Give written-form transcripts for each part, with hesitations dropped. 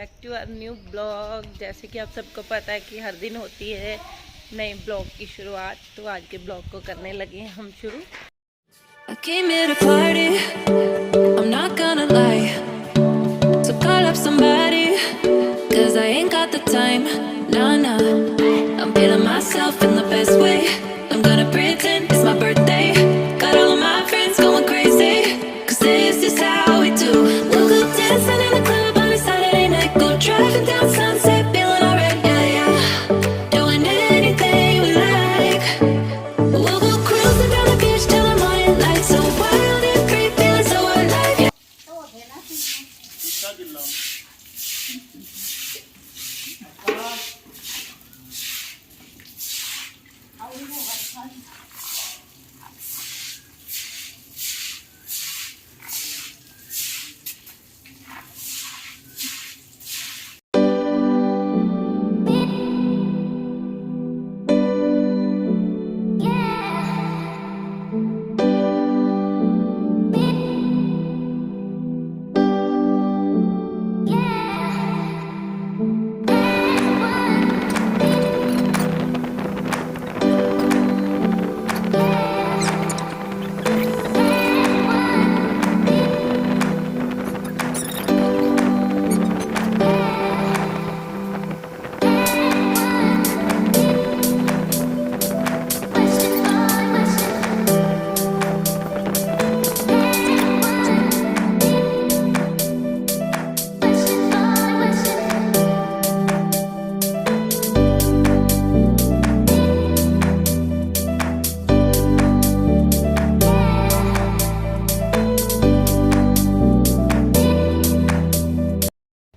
Back to our new blog. जैसे कि आप सबको पता है कि हर दिन होती है नए ब्लॉग की शुरुआत, तो आज के ब्लॉग को करने लगे हैं हम शुरू। I came here to party, I'm not gonna lie. So call up somebody, cause I ain't got the time. Nah, nah, I'm feeling myself in the best way. I'm gonna pretend it's my birthday. Got all of my friends going crazy, cause this is how we do. We'll go dancing in the club on a Saturday night. Go driving down Sunset, feeling alright, yeah, yeah. Doing anything we like. We'll go cruising down the beach till the morning light. So wild and free, feeling so alive, yeah.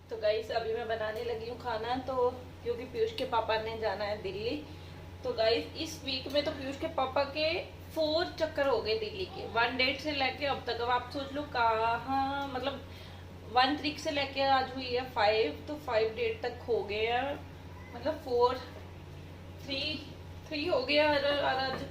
तो guys अभी मैं बनाने लगी हूँ खाना, तो क्योंकि पीयूष के पापा ने जाना है दिल्ली। तो गाइस इस वीक में तो पीयूष के पापा के 4 चक्कर हो गए दिल्ली के, 1 डेट से लेके अब तक। अब आप सोच लो कहाँ, मतलब 1 तारीख से लेके आज हुई है 5, तो 5 डेट तक हो गए हैं, मतलब 3 हो गया और आज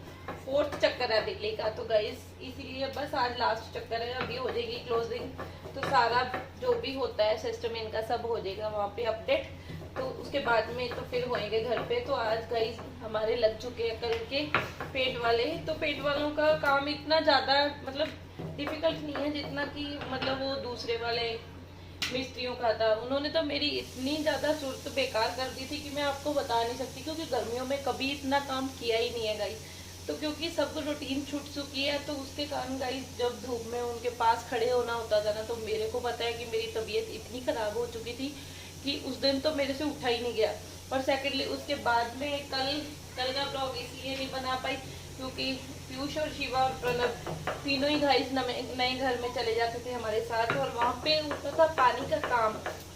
4th चक्कर है दिल्ली का। तो गाइस इसीलिए बस आज लास्ट चक्कर है, अभी हो जाएगी क्लोजिंग, तो सारा जो भी होता है सिस्टम इनका सब हो जाएगा वहाँ पे अपडेट। तो उसके बाद में तो फिर होएंगे घर पे। तो आज गाइस हमारे लग चुके हैं कल के पेंट वाले। तो पेंट वालों का काम इतना ज़्यादा मतलब डिफिकल्ट नहीं है जितना कि मतलब वो दूसरे वाले मिस्त्रियों का था। उन्होंने तो मेरी इतनी ज़्यादा सूरत बेकार कर दी थी कि मैं आपको बता नहीं सकती, क्योंकि गर्मियों में कभी इतना काम किया ही नहीं है गाइस। तो क्योंकि सब रूटीन छूट चुकी है, तो उसके कारण गाइस जब धूप में उनके पास खड़े होना होता था ना, तो मेरे को पता है कि मेरी तबीयत इतनी ख़राब हो चुकी थी कि उस दिन तो मेरे से उठा ही नहीं गया। और सेकेंडली उसके बाद में कल का ब्लॉग इसलिए नहीं बना पाई क्योंकि पीयूष और शिवा और प्रणव तीनों ही गाइस नए घर में चले जाते थे हमारे साथ, और वहाँ पे होता था पानी का काम।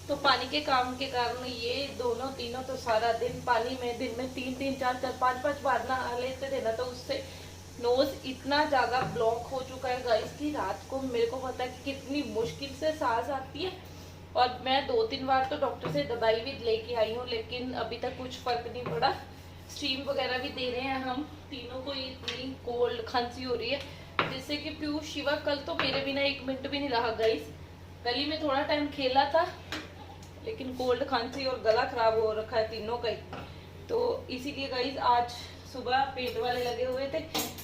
तो पानी के काम के कारण ये दोनों तीनों तो सारा दिन पानी में, दिन में 3-3, 4-4, 5-5 बार नहा लेते थे ना, तो उससे नोज इतना ज़्यादा ब्लॉक हो चुका है गाइस कि रात को मेरे को पता है कि कितनी मुश्किल से सांस आती है। और मैं 2-3 बार तो डॉक्टर से दवाई भी लेके आई हूँ, लेकिन अभी तक कुछ फर्क नहीं पड़ा। स्टीम वगैरह भी दे रहे हैं हम तीनों को, इतनी कोल्ड खांसी हो रही है जिससे कि पीयूष शिवा कल तो मेरे बिना 1 मिनट भी नहीं रहा गाइस। गली में थोड़ा टाइम खेला था, लेकिन कोल्ड खांसी और गला खराब हो रखा है तीनों का ही। तो इसीलिए गाइस आज सुबह पेट वाले लगे हुए थे,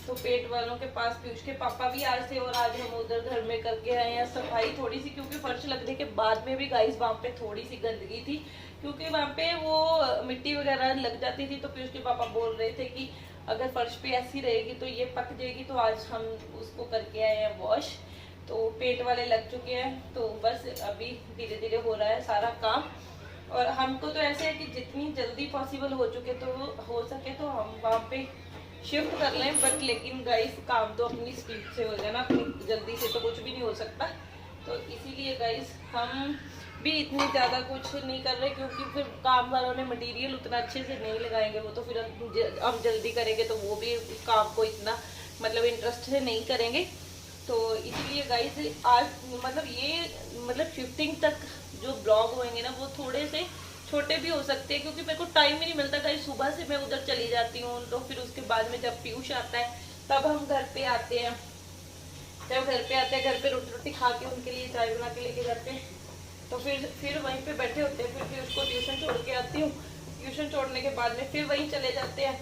तो पेट वालों के पास पीयूष के पापा भी आज थे, और आज हम उधर घर में करके आए हैं सफाई थोड़ी सी, क्योंकि फर्श लगने के बाद में भी गाइस वहाँ पे थोड़ी सी गंदगी थी, क्योंकि वहाँ पे वो मिट्टी वगैरह लग जाती थी। तो पीयूष के पापा बोल रहे थे कि अगर फर्श पे ऐसी रहेगी तो ये पक जाएगी, तो आज हम उसको करके आए हैं वॉश। तो पेट वाले लग चुके हैं, तो बस अभी धीरे धीरे हो रहा है सारा काम। और हमको तो ऐसे है कि जितनी जल्दी पॉसिबल हो सके तो हम वहाँ पे शिफ्ट कर लें, बट लेकिन गाइस काम तो अपनी स्पीड से हो जाए ना, अपनी जल्दी से तो कुछ भी नहीं हो सकता। तो इसीलिए गाइस हम भी इतनी ज़्यादा कुछ नहीं कर रहे, क्योंकि फिर काम वालों ने मटेरियल उतना अच्छे से नहीं लगाएंगे, वो तो फिर हम जल्दी करेंगे तो वो भी काम को इतना मतलब इंटरेस्ट से नहीं करेंगे। तो इसलिए गाइस आज मतलब शिफ्टिंग तक जो ब्लॉग होंगे ना वो थोड़े से छोटे भी हो सकते हैं, क्योंकि मेरे को टाइम ही नहीं मिलता गाइस। सुबह से मैं उधर चली जाती हूँ, तो फिर उसके बाद में जब पीयूष आता है तब हम घर पे आते हैं। घर पे रोटी खा के उनके लिए चाय बना के लेके जाते हैं। तो फिर वहीं पे बैठे होते हैं, फिर उसको ट्यूशन छोड़ के आती हूँ। ट्यूशन छोड़ने के बाद में फिर वहीं चले जाते हैं,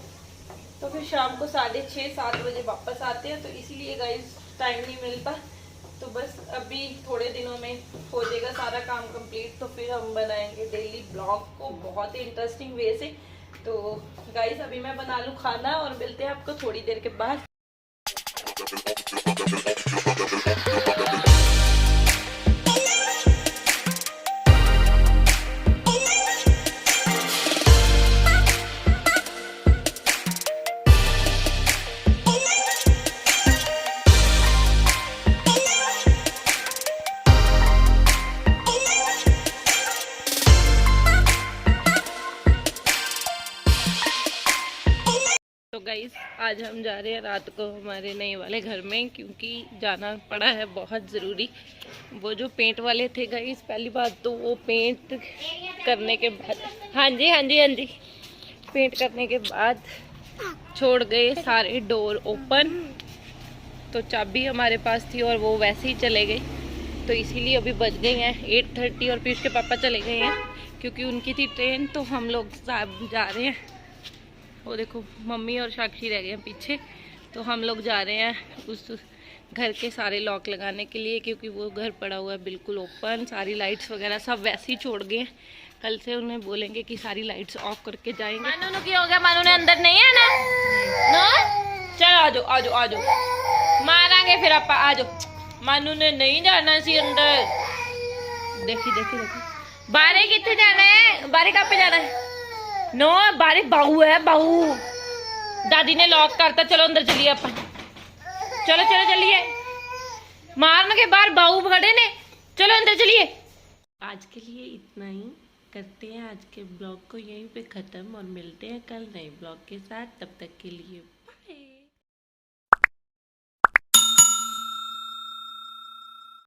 तो फिर शाम को 6:30-7 बजे वापस आते हैं। तो इसीलिए गाइस टाइम नहीं मिलता। तो बस अभी थोड़े दिनों में हो जाएगा सारा काम कंप्लीट, तो फिर हम बनाएंगे डेली ब्लॉग को बहुत ही इंटरेस्टिंग वे से। तो गाइस अभी मैं बना लूँ खाना और मिलते हैं आपको थोड़ी देर के बाद। तो गाइस आज हम जा रहे हैं रात को हमारे नए वाले घर में, क्योंकि जाना पड़ा है बहुत ज़रूरी। वो जो पेंट वाले थे गाइस, पहली बात तो वो पेंट करने के बाद, हाँ जी, पेंट करने के बाद छोड़ गए सारे डोर ओपन। तो चाबी हमारे पास थी और वो वैसे ही चले गए। तो इसीलिए अभी बज गए हैं 8:30 और पीयूष के पापा चले गए हैं क्योंकि उनकी थी ट्रेन। तो हम लोग जा रहे हैं, वो देखो मम्मी और साक्षी रह गए हैं पीछे। तो हम लोग जा रहे हैं उस घर के सारे लॉक लगाने के लिए, क्योंकि वो घर पड़ा हुआ है बिल्कुल ओपन। सारी लाइट्स वगैरह सब वैसे ही छोड़ गए हैं। कल से उन्हें बोलेंगे कि सारी लाइट्स ऑफ करके जाएंगे। मानू क्या हो गया? मानू ने अंदर नहीं आना ना? चल आ जाओ मारांगे फिर आप। आ जाओ, मानू ने नहीं जाना सी अंदर। देखी बारे कितने जाना है? बारे कहाँ पे जाना है? नो बारे बहू है, बहू। दादी ने लॉक करता। चलो अंदर चलिए अपन, चलो चलिए। मारने के बाहर बहू खड़े ने, चलो अंदर चलिए। आज के लिए इतना ही, करते हैं आज के ब्लॉग को यहीं पे ख़त्म और मिलते हैं कल नए ब्लॉग के साथ। तब तक के लिए